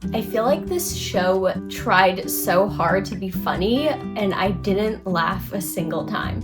I feel like this show tried so hard to be funny, and I didn't laugh a single time.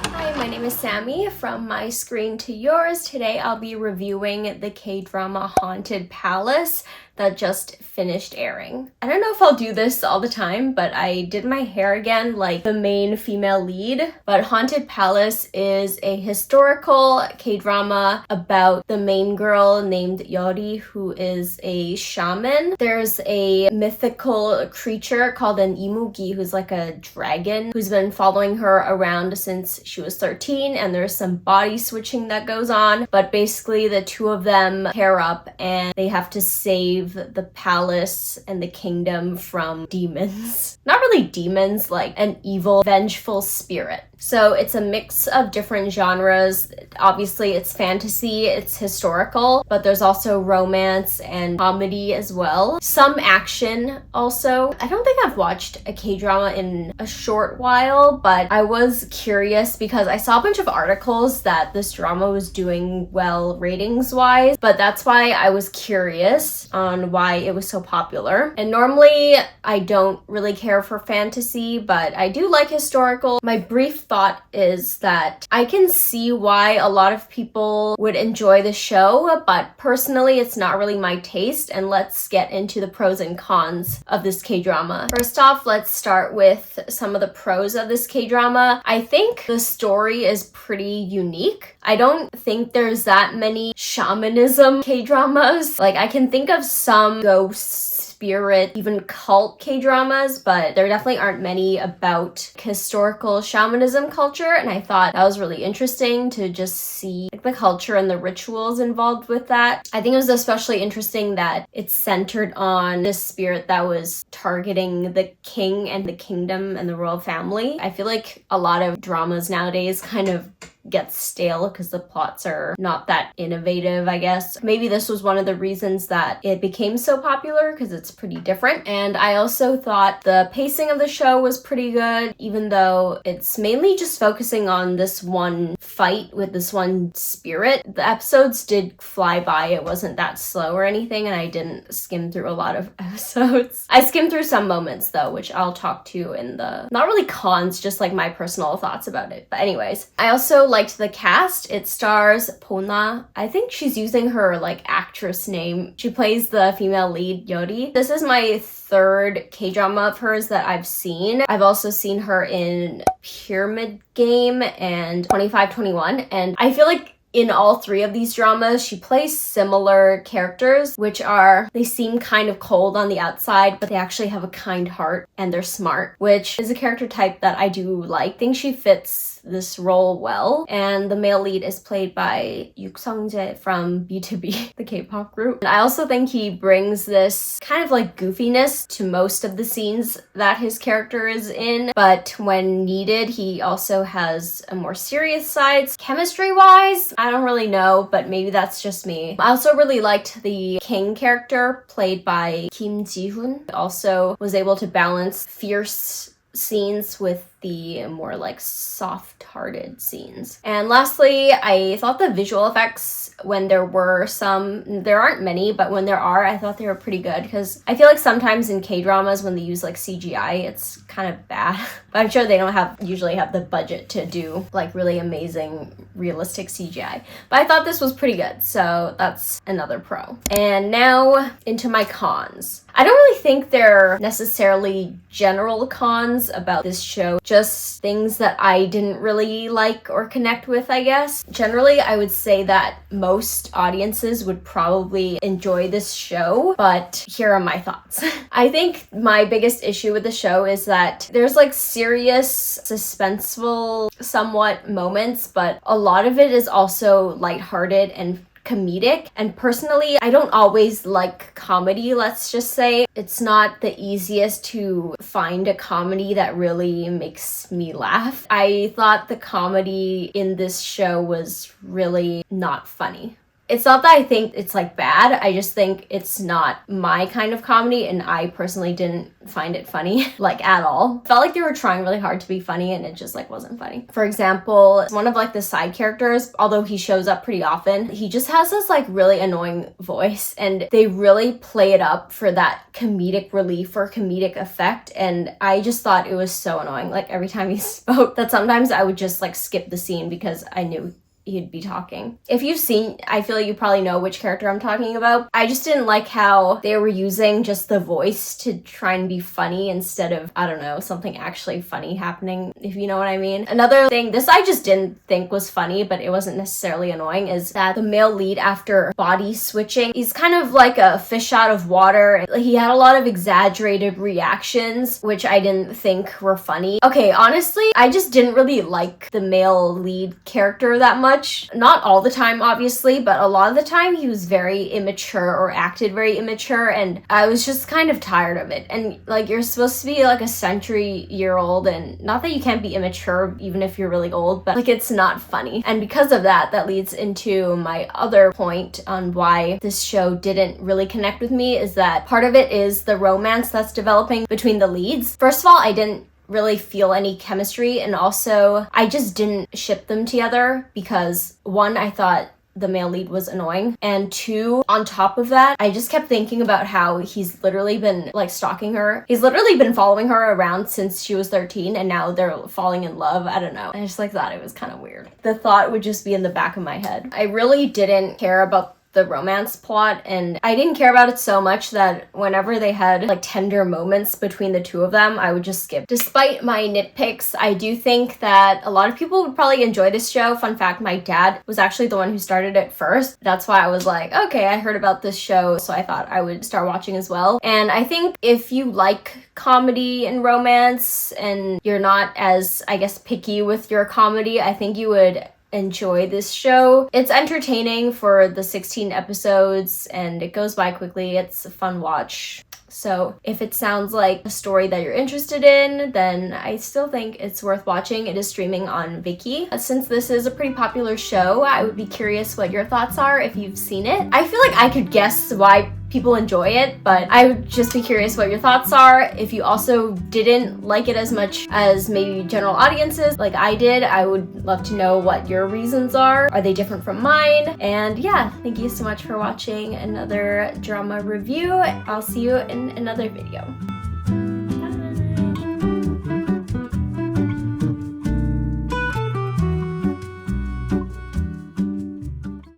Hi, my name is Sammy from My Screen to Yours. Today I'll be reviewing the K-drama Haunted Palace that just finished airing. I don't know if I'll do this all the time, but I did my hair again like the main female lead. But Haunted Palace is a historical K-drama about the main girl named Yori, who is a shaman. There's a mythical creature called an imugi, who's like a dragon, who's been following her around since she was 13, and there's some body switching that goes on. But basically the two of them pair up and they have to save the palace and the kingdom from demons. Not really demons, like an evil, vengeful spirit. So it's a mix of different genres. Obviously it's fantasy, it's historical, but there's also romance and comedy as well. Some action also. I don't think I've watched a K-drama in a short while, but I was curious because I saw a bunch of articles that this drama was doing well ratings-wise, but that's why I was curious on why it was so popular. And normally I don't really care for fantasy, but I do like historical. My brief thought is that I can see why a lot of people would enjoy the show, but personally it's not really my taste, and let's get into the pros and cons of this K-drama. First off, let's start with some of the pros of this K-drama. I think the story is pretty unique. I don't think there's that many shamanism K-dramas. Like, I can think of some ghosts, spirit, even cult K-dramas, but there definitely aren't many about historical shamanism culture, and I thought that was really interesting to just see the culture and the rituals involved with that. I think it was especially interesting that it's centered on this spirit that was targeting the king and the kingdom and the royal family. I feel like a lot of dramas nowadays kind of gets stale because the plots are not that innovative, I guess. Maybe this was one of the reasons that it became so popular, because it's pretty different. And I also thought the pacing of the show was pretty good, even though it's mainly just focusing on this one fight with this one spirit. The episodes did fly by. It wasn't that slow or anything, and I didn't skim through a lot of episodes. I skimmed through some moments though, which I'll talk to in the, not really cons, just like my personal thoughts about it. But anyways, I also liked the cast. It stars Bona. I think she's using her like actress name. She plays the female lead, Yori. This is my third K-drama of hers that I've seen. I've also seen her in Pyramid Game and 2521, and I feel like in all three of these dramas, she plays similar characters, which are, they seem kind of cold on the outside, but they actually have a kind heart and they're smart, which is a character type that I do like. I think she fits this role well. And the male lead is played by Yook Sungjae from B2B, the K-pop group. And I also think he brings this kind of like goofiness to most of the scenes that his character is in, but when needed, he also has a more serious side. Chemistry-wise, I don't really know, but maybe that's just me. I also really liked the king character played by Kim Ji-hoon. Also was able to balance fierce scenes with the more like soft-hearted scenes. And lastly, I thought the visual effects, when there were some, there aren't many, but when there are, I thought they were pretty good, because I feel like sometimes in K-dramas when they use like CGI, it's kind of bad. But I'm sure they don't usually have the budget to do like really amazing realistic CGI. But I thought this was pretty good, so that's another pro. And now into my cons. I don't really think they're necessarily general cons about this show, just things that I didn't really like or connect with, I guess. Generally, I would say that most audiences would probably enjoy this show, but here are my thoughts. I think my biggest issue with the show is that there's like serious, suspenseful, somewhat moments, but a lot of it is also lighthearted and comedic, and personally I don't always like comedy. Let's just say it's not the easiest to find a comedy that really makes me laugh. I thought the comedy in this show was really not funny. It's not that I think it's like bad, I just think it's not my kind of comedy, and I personally didn't find it funny like at all. Felt like they were trying really hard to be funny and it just like wasn't funny. For example, one of like the side characters, although he shows up pretty often, he just has this like really annoying voice, and they really play it up for that comedic relief or comedic effect, and I just thought it was so annoying. Like every time he spoke, that sometimes I would just like skip the scene because I knew he'd be talking. If you've seen, I feel like you probably know which character I'm talking about. I just didn't like how they were using just the voice to try and be funny instead of, I don't know, something actually funny happening, if you know what I mean. Another thing, this I just didn't think was funny, but it wasn't necessarily annoying, is that the male lead, after body switching, he's kind of like a fish out of water. He had a lot of exaggerated reactions, which I didn't think were funny. Okay, honestly, I just didn't really like the male lead character that much. Not all the time, obviously, but a lot of the time he was very immature or acted very immature, and I was just kind of tired of it. And like, you're supposed to be like a century-year-old, and not that you can't be immature even if you're really old, but like it's not funny. And because of that, that leads into my other point on why this show didn't really connect with me, is that part of it is the romance that's developing between the leads. First of all, I didn't really feel any chemistry, and also I just didn't ship them together because, one, I thought the male lead was annoying, and two, on top of that, I just kept thinking about how he's literally been like stalking her. He's literally been following her around since she was 13, and now they're falling in love. I don't know, I just like thought it was kind of weird. The thought would just be in the back of my head. I really didn't care about the romance plot, and I didn't care about it so much that whenever they had like tender moments between the two of them, I would just skip. Despite my nitpicks, I do think that a lot of people would probably enjoy this show. Fun fact, my dad was actually the one who started it first. That's why I was like, okay, I heard about this show, so I thought I would start watching as well. And I think if you like comedy and romance and you're not as, I guess, picky with your comedy, I think you would enjoy this show. It's entertaining for the 16 episodes and it goes by quickly. It's a fun watch. So if it sounds like a story that you're interested in, then I still think it's worth watching. It is streaming on Viki. Since this is a pretty popular show, I would be curious what your thoughts are if you've seen it. I feel like I could guess why people enjoy it, but I would just be curious what your thoughts are. If you also didn't like it as much as maybe general audiences like I did, I would love to know what your reasons are. Are they different from mine? And yeah, thank you so much for watching another drama review. I'll see you in another video.